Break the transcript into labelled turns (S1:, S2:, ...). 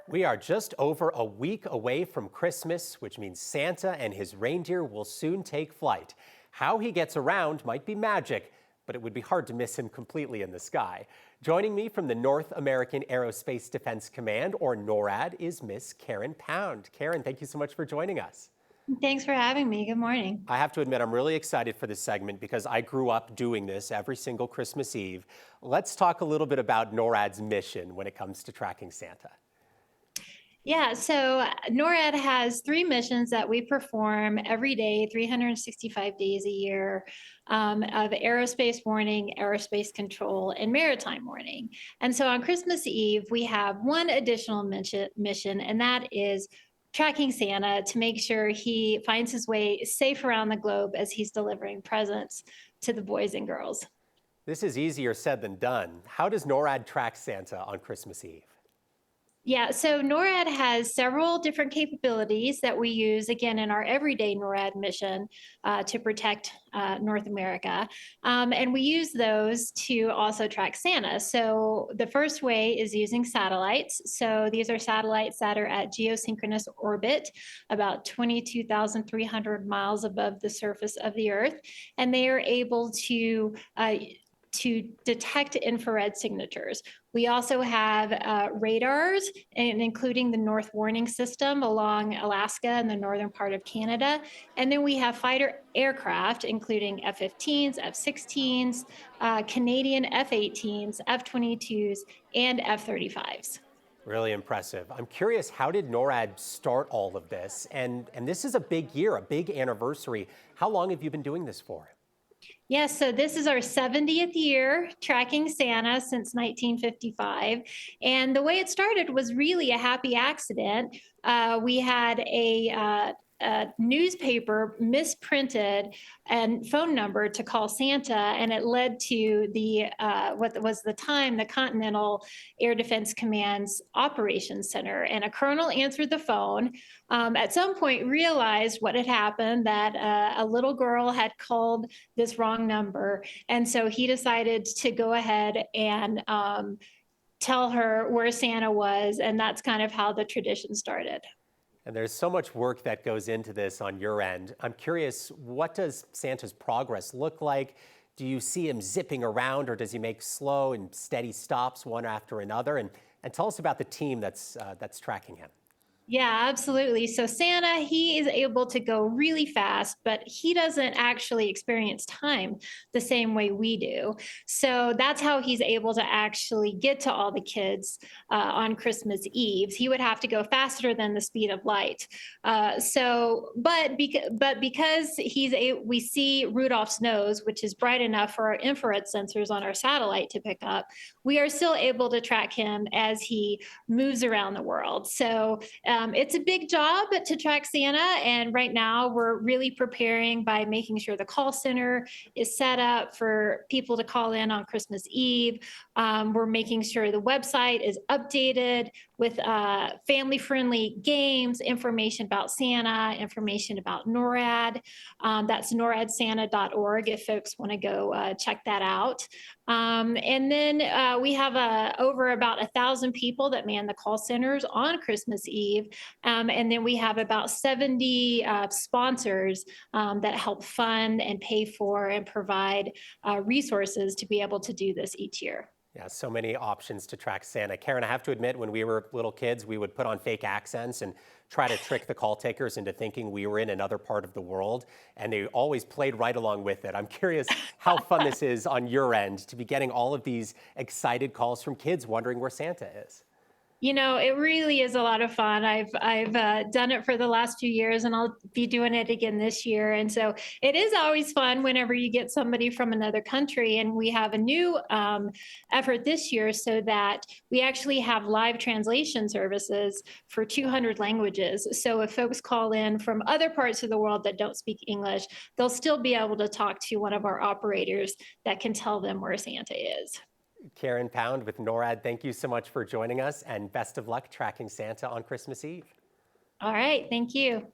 S1: We are just over a week away from Christmas, which means Santa and his reindeer will soon take flight. How he gets around might be magic, but it would be hard to miss him completely in the sky. Joining me from the North American Aerospace Defense Command, or NORAD, is Miss Karen Pound. Karen, thank you so much for joining us.
S2: Thanks for having me. Good morning.
S1: I have to admit, I'm really excited for this segment because I grew up doing this every single Christmas Eve. Let's talk a little bit about NORAD's mission when it comes to tracking Santa.
S2: Yeah, so NORAD has three missions that we perform every day, 365 days a year, of aerospace warning, aerospace control, and maritime warning. And so on Christmas Eve, we have one additional mission, and that is tracking Santa to make sure he finds his way safe around the globe as he's delivering presents to the boys and girls.
S1: This is easier said than done. How does NORAD track Santa on Christmas Eve?
S2: Yeah, so NORAD has several different capabilities that we use, again, in our everyday NORAD mission to protect North America. And we use those to also track Santa. So the first way is using satellites. So these are satellites that are at geosynchronous orbit, about 22,300 miles above the surface of the Earth. And they are able to detect infrared signatures. We also have radars, and including the North Warning System along Alaska and the northern part of Canada. And then we have fighter aircraft, including F-15s, F-16s, Canadian F-18s, F-22s, and F-35s.
S1: Really impressive. I'm curious, how did NORAD start all of this? And this is a big year, a big anniversary. How long have you been doing this for?
S2: Yes, so this is our 70th year tracking Santa since 1955. And the way it started was really a happy accident. We had a newspaper misprinted and phone number to call Santa, and it led to the what was the time the Continental Air Defense Command's Operations Center. And a colonel answered the phone. At some point, realized what had happened, that a little girl had called this wrong number, and so he decided to go ahead and tell her where Santa was, and that's kind of how the tradition started.
S1: And there's so much work that goes into this on your end. I'm curious, what does Santa's progress look like? Do you see him zipping around, or does he make slow and steady stops one after another? And tell us about the team that's tracking him.
S2: Yeah, absolutely. So Santa, he is able to go really fast, but he doesn't actually experience time the same way we do. So that's how he's able to actually get to all the kids on Christmas Eve. He would have to go faster than the speed of light. But because we see Rudolph's nose, which is bright enough for our infrared sensors on our satellite to pick up, we are still able to track him as he moves around the world. So it's a big job to track Santa, and right now we're really preparing by making sure the call center is set up for people to call in on Christmas Eve. We're making sure the website is updated with family-friendly games, information about Santa, information about NORAD. That's noradsanta.org if folks want to go check that out. And then we have over about 1,000 people that man the call centers on Christmas Eve. And then we have about 70 sponsors that help fund and pay for and provide resources to be able to do this each year.
S1: Yeah, so many options to track Santa. Karen, I have to admit, when we were little kids, we would put on fake accents and try to trick the call takers into thinking we were in another part of the world, and they always played right along with it. I'm curious how fun this is on your end to be getting all of these excited calls from kids wondering where Santa is.
S2: You know, it really is a lot of fun. I've done it for the last few years, and I'll be doing it again this year. And so it is always fun whenever you get somebody from another country. And we have a new effort this year so that we actually have live translation services for 200 languages. So if folks call in from other parts of the world that don't speak English, they'll still be able to talk to one of our operators that can tell them where Santa is.
S1: Karen Pound with NORAD, thank you so much for joining us, and best of luck tracking Santa on Christmas Eve.
S2: All right, thank you.